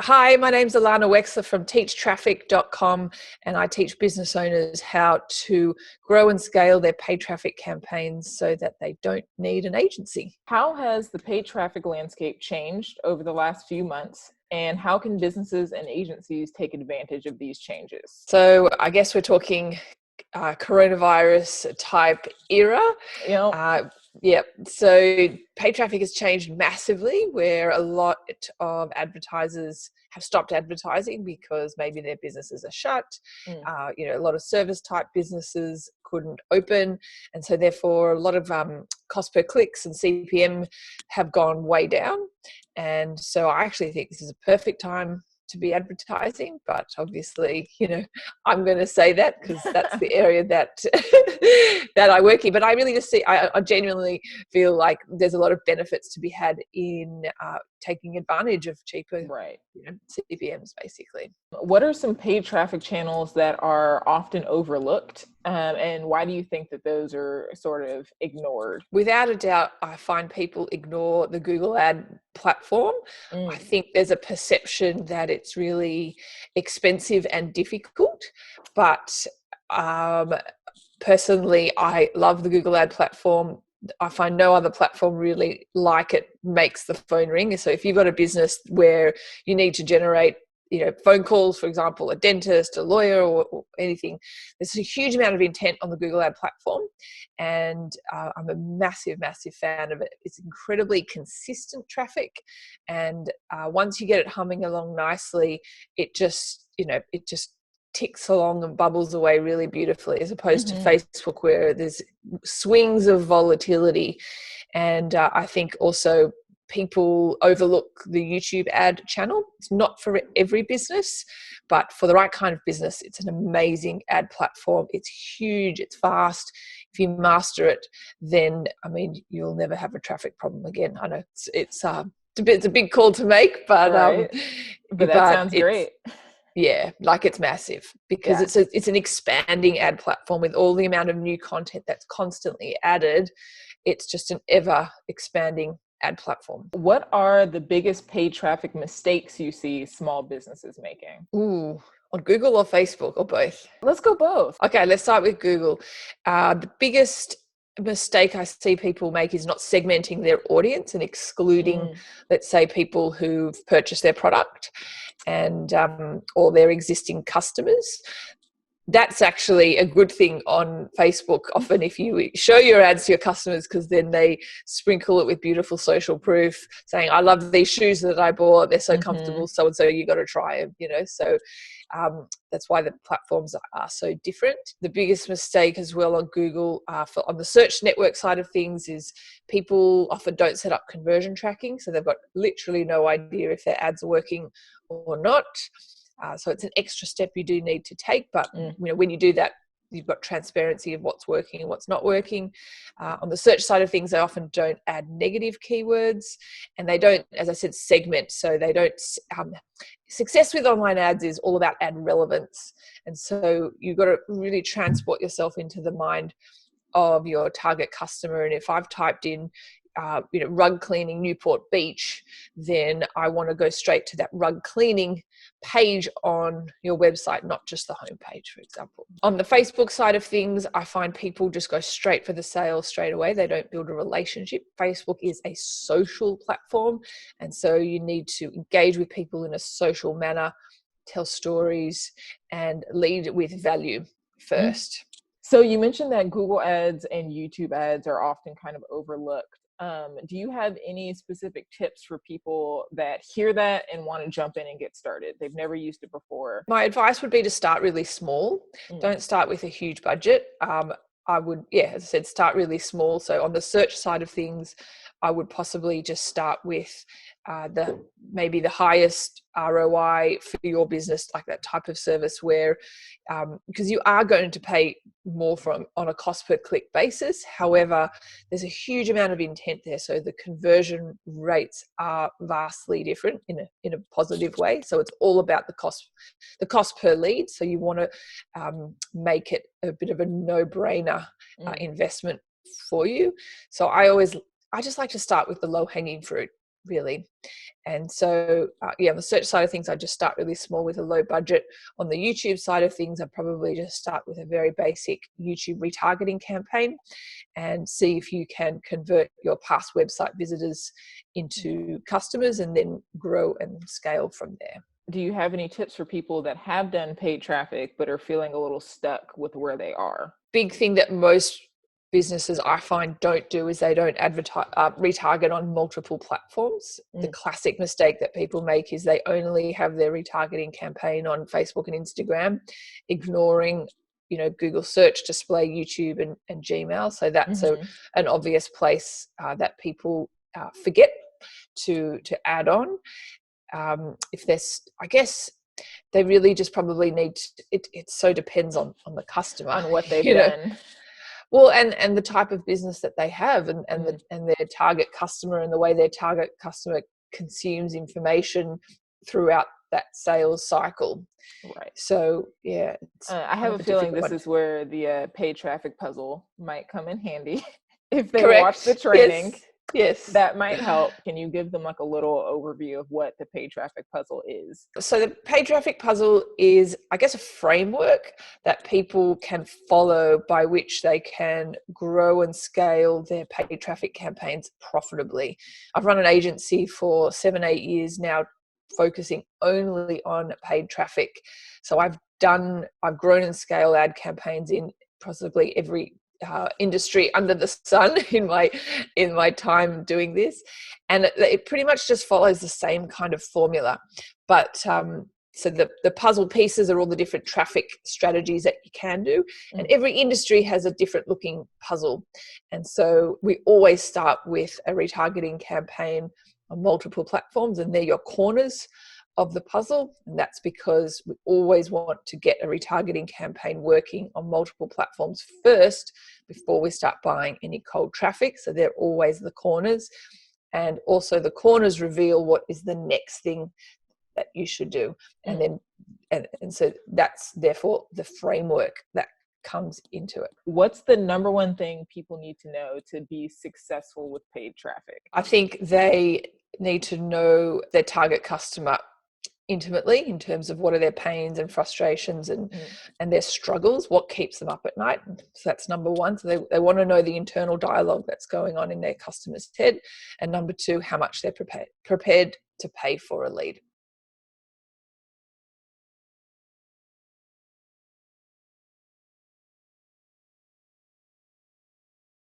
Hi, my name's Ilana Wechsler from teachtraffic.com, and I teach business owners how to grow and scale their paid traffic campaigns so that they don't need an agency. How has the paid traffic landscape changed over the last few months, and how can businesses and agencies take advantage of these changes? So I guess we're talking coronavirus type era. You know, Yeah, so paid traffic has changed massively, where a lot of advertisers have stopped advertising because maybe their businesses are shut. mm, A lot of service type businesses couldn't open, and so therefore a lot of cost per clicks and CPM have gone way down. And so I actually think this is a perfect time to be advertising, but obviously, I'm going to say that because that's the area that that I work in. But I really just I genuinely feel like there's a lot of benefits to be had in taking advantage of cheaper, right. CPMs, basically. What are some paid traffic channels that are often overlooked, and why do you think that those are sort of ignored? Without a doubt, I find people ignore the Google ad platform. I Mm, think there's a perception that it's really expensive and difficult, but personally, I love the Google ad platform. I find no other platform really like it makes the phone ring. So if you've got a business where you need to generate phone calls, for example, a dentist, a lawyer, or anything, there's a huge amount of intent on the Google ad platform, and I'm a massive fan of it. It's incredibly consistent traffic, and once you get it humming along nicely, it just ticks along and bubbles away really beautifully, as opposed to mhm. Facebook, where there's swings of volatility. And I think also people overlook the YouTube ad channel. It's not for every business, but for the right kind of business, it's an amazing ad platform. It's huge, it's fast. If you master it, then you'll never have a traffic problem again. I know it's a big call to make, but Right. But that sounds it's, great. yeah, like it's massive because Yeah. it's an expanding ad platform with all the amount of new content that's constantly added. It's just an ever expanding ad platform. What are the biggest paid traffic mistakes you see small businesses making? Ooh, on Google or Facebook or both? Let's go both. Okay, let's start with Google. The biggest mistake I see people make is not segmenting their audience and excluding, Mm, let's say, people who've purchased their product and or their existing customers. That's actually a good thing on Facebook often, if you show your ads to your customers, because then they sprinkle it with beautiful social proof saying, I love these shoes that I bought, they're so mhm. comfortable, so and so, you got to try them. So that's why the platforms are so different. The biggest mistake as well on Google, on the search network side of things, is people often don't set up conversion tracking, so they've got literally no idea if their ads are working or not. So it's an extra step you do need to take, but Mm. when you do that, you've got transparency of what's working and what's not working. On the search side of things, they often don't add negative keywords, and they don't, as I said, segment. So they don't. Success with online ads is all about ad relevance, and so you've got to really transport yourself into the mind of your target customer. And if I've typed in rug cleaning Newport Beach, then I want to go straight to that rug cleaning page on your website, not just the homepage, for example. On the Facebook side of things, I find people just go straight for the sale straight away. They don't build a relationship. Facebook is a social platform, and so you need to engage with people in a social manner, tell stories, and lead with value Mm. first. So you mentioned that Google ads and YouTube ads are often kind of overlooked. Do you have any specific tips for people that hear that and want to jump in and get started? They've never used it before. My advice would be to start really small. Mm, Don't start with a huge budget. I would, yeah, as I said, start really small. So on the search side of things, I would possibly just start with maybe the highest ROI for your business, like that type of service where, because you are going to pay more on a cost per click basis. However, there's a huge amount of intent there, so the conversion rates are vastly different in a positive way. So it's all about the cost per lead. So you want to make it a bit of a no-brainer mm, investment for you. So I just like to start with the low-hanging fruit. really. And so, on the search side of things, I just start really small with a low budget. On the YouTube side of things, I probably just start with a very basic YouTube retargeting campaign and see if you can convert your past website visitors into customers and then grow and scale from there. Do you have any tips for people that have done paid traffic but are feeling a little stuck with where they are? Big thing that most businesses I find don't do is they don't retarget on multiple platforms. The classic mistake that people make is they only have their retargeting campaign on Facebook and Instagram, ignoring Google search, display, YouTube and Gmail. So that's an obvious place that people forget to add on. If there's, I guess they really just probably need to, it so depends on the customer, on what they've done. Well, and the type of business that they have, and their target customer, and the way their target customer consumes information throughout that sales cycle. Right. So yeah, I have a feeling this is where the paid traffic puzzle might come in handy. If they Correct. watch the training. Yes. That might help. Can you give them like a little overview of what the paid traffic puzzle is? So the paid traffic puzzle is, I guess, a framework that people can follow by which they can grow and scale their paid traffic campaigns profitably. I've run an agency for 7-8 years now, focusing only on paid traffic. So I've grown and scaled ad campaigns in possibly every industry under the sun in my time doing this, and it pretty much just follows the same kind of formula. But so the puzzle pieces are all the different traffic strategies that you can do, and every industry has a different looking puzzle. And so we always start with a retargeting campaign on multiple platforms, and they're your corners of the puzzle. And that's because we always want to get a retargeting campaign working on multiple platforms first before we start buying any cold traffic. So they're always the corners, and also the corners reveal what is the next thing that you should do. And then and so that's therefore the framework that comes into it. What's the number one thing people need to know to be successful with paid traffic? I think they need to know their target customer intimately, in terms of what are their pains and frustrations and their struggles, what keeps them up at night. So that's number one. So they want to know the internal dialogue that's going on in their customer's head. And number two, how much they're prepared to pay for a lead.